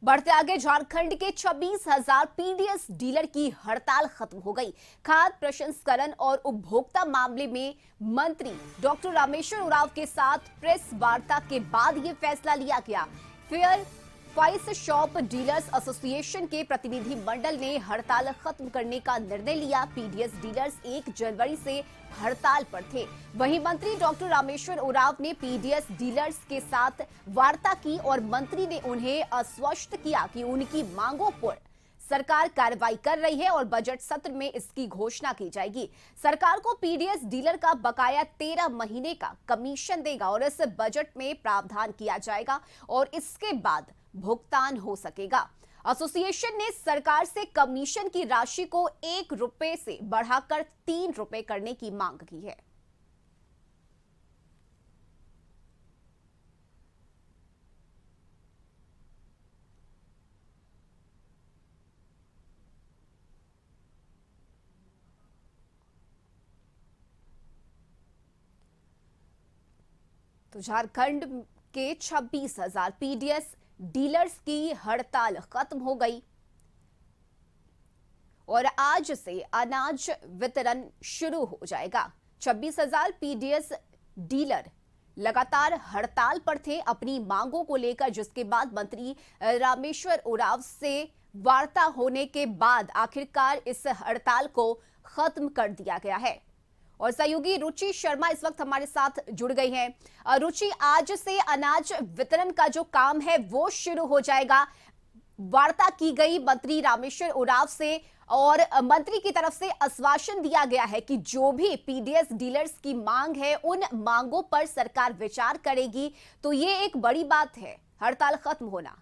बढ़ते आगे, झारखंड के 26,000 पीडीएस डीलर की हड़ताल खत्म हो गई। खाद्य प्रसंस्करण और उपभोक्ता मामले में मंत्री डॉक्टर रामेश्वर उरांव के साथ प्रेस वार्ता के बाद ये फैसला लिया गया। Fair price shop dealers association के प्रतिनिधि मंडल ने हड़ताल खत्म करने का निर्णय लिया। पीडीएस डीलर्स 1 जनवरी से हड़ताल पर थे। वहीं मंत्री डॉक्टर रामेश्वर उरांव ने पीडीएस डीलर्स के साथ वार्ता की और मंत्री ने उन्हें आश्वस्त किया कि उनकी मांगों पर सरकार कार्रवाई कर रही है और बजट सत्र में इसकी घोषणा की जाएगी। सरकार को पीडीएस डीलर का बकाया 13 महीने का कमीशन देगा और इस बजट में प्रावधान किया जाएगा और इसके बाद भुगतान हो सकेगा। एसोसिएशन ने सरकार से कमीशन की राशि को 1 रुपए से बढ़ाकर 3 रुपए करने की मांग की है। तो झारखंड के 26,000 पीडीएस डीलर्स की हड़ताल खत्म हो गई और आज से अनाज वितरण शुरू हो जाएगा। 26,000 पीडीएस डीलर लगातार हड़ताल पर थे अपनी मांगों को लेकर, जिसके बाद मंत्री रामेश्वर उरांव से वार्ता होने के बाद आखिरकार इस हड़ताल को खत्म कर दिया गया है। और सहयोगी रुचि शर्मा इस वक्त हमारे साथ जुड़ गई हैं। रुचि, आज से अनाज वितरण का जो काम है वो शुरू हो जाएगा। वार्ता की गई मंत्री रामेश्वर उरांव से और मंत्री की तरफ से आश्वासन दिया गया है कि जो भी पीडीएस डीलर्स की मांग है उन मांगों पर सरकार विचार करेगी। तो ये एक बड़ी बात है, हड़ताल खत्म होना।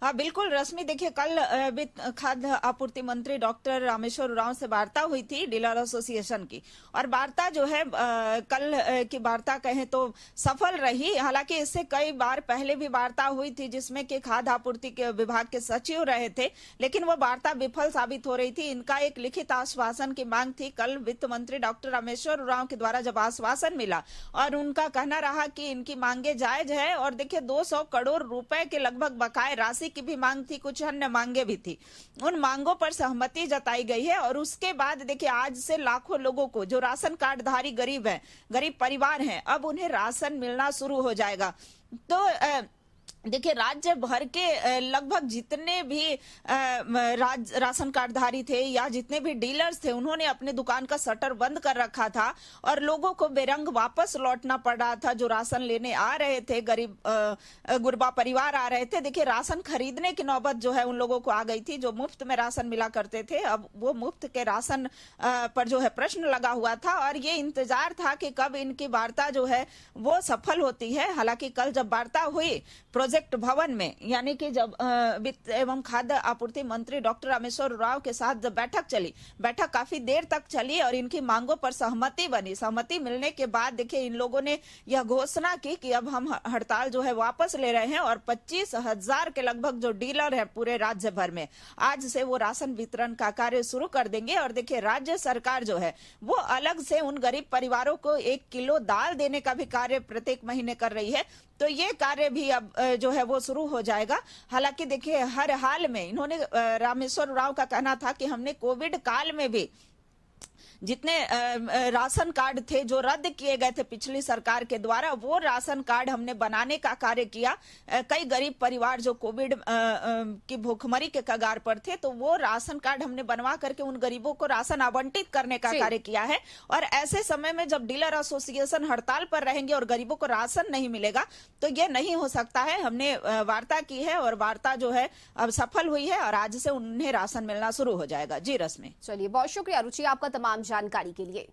हाँ बिल्कुल रश्मि, देखिए कल खाद्य आपूर्ति मंत्री डॉक्टर रामेश्वर उरांव से वार्ता हुई थी डीलर एसोसिएशन की, और वार्ता जो है कल की वार्ता कहें तो सफल रही। हालांकि इससे कई बार पहले भी वार्ता हुई थी जिसमें कि खाद्य आपूर्ति के विभाग के सचिव रहे थे, लेकिन वो वार्ता विफल साबित हो रही थी। इनका एक लिखित आश्वासन की मांग थी। कल वित्त मंत्री डॉक्टर रामेश्वर उरांव के द्वारा जब आश्वासन मिला और उनका कहना रहा कि इनकी मांगे जायज है, और देखिए 200 करोड़ रुपए के लगभग बकाये राशि की भी मांग थी, कुछ अन्य मांगे भी थी। उन मांगों पर सहमति जताई गई है और उसके बाद देखिए आज से लाखों लोगों को जो राशन कार्डधारी गरीब हैं, गरीब परिवार हैं, अब उन्हें राशन मिलना शुरू हो जाएगा। तो देखिए राज्य भर के लगभग जितने भी राशन कार्डधारी थे या जितने भी डीलर्स थे, उन्होंने अपने दुकान का शटर बंद कर रखा था और लोगों को बेरंग वापस लौटना पड़ रहा था। जो राशन लेने आ रहे थे, गरीब गुरबा परिवार आ रहे थे, देखिए राशन खरीदने की नौबत जो है उन लोगों को आ गई थी। जो मुफ्त में राशन मिला करते थे, अब वो मुफ्त के राशन पर जो है प्रश्न लगा हुआ था और ये इंतजार था कि कब इनकी वार्ता जो है वो सफल होती है। हालांकि कल जब वार्ता हुई प्रोजेक्ट भवन में, यानी कि जब वित्त एवं खाद्य आपूर्ति मंत्री डॉक्टर रामेश्वर उरांव के साथ जब बैठक चली, बैठक काफी देर तक चली और इनकी मांगों पर सहमति बनी। सहमति मिलने के बाद देखिए इन लोगों ने यह घोषणा की कि अब हम हड़ताल जो है वापस ले रहे हैं और 25,000 के लगभग जो डीलर है पूरे राज्य भर में, आज से वो राशन वितरण का कार्य शुरू कर देंगे। और देखिए राज्य सरकार जो है वो अलग से उन गरीब परिवारों को 1 किलो दाल देने का भी कार्य प्रत्येक महीने कर रही है। तो ये कार्य भी अब जो है वो शुरू हो जाएगा। हालांकि देखिए हर हाल में इन्होंने रामेश्वर उरांव का कहना था कि हमने कोविड काल में भी जितने राशन कार्ड थे जो रद्द किए गए थे पिछली सरकार के द्वारा, वो राशन कार्ड हमने बनाने का कार्य किया। कई गरीब परिवार जो कोविड की भूखमरी के कगार पर थे, तो वो राशन कार्ड हमने बनवा करके उन गरीबों को राशन आवंटित करने का कार्य किया है। और ऐसे समय में जब डीलर एसोसिएशन हड़ताल पर रहेंगे और गरीबों को राशन नहीं मिलेगा तो ये नहीं हो सकता है। हमने वार्ता की है और वार्ता जो है अब सफल हुई है और आज से उन्हें राशन मिलना शुरू हो जाएगा। जी रश्मि। चलिए, बहुत शुक्रिया रुचि आपका तमाम जानकारी के लिए।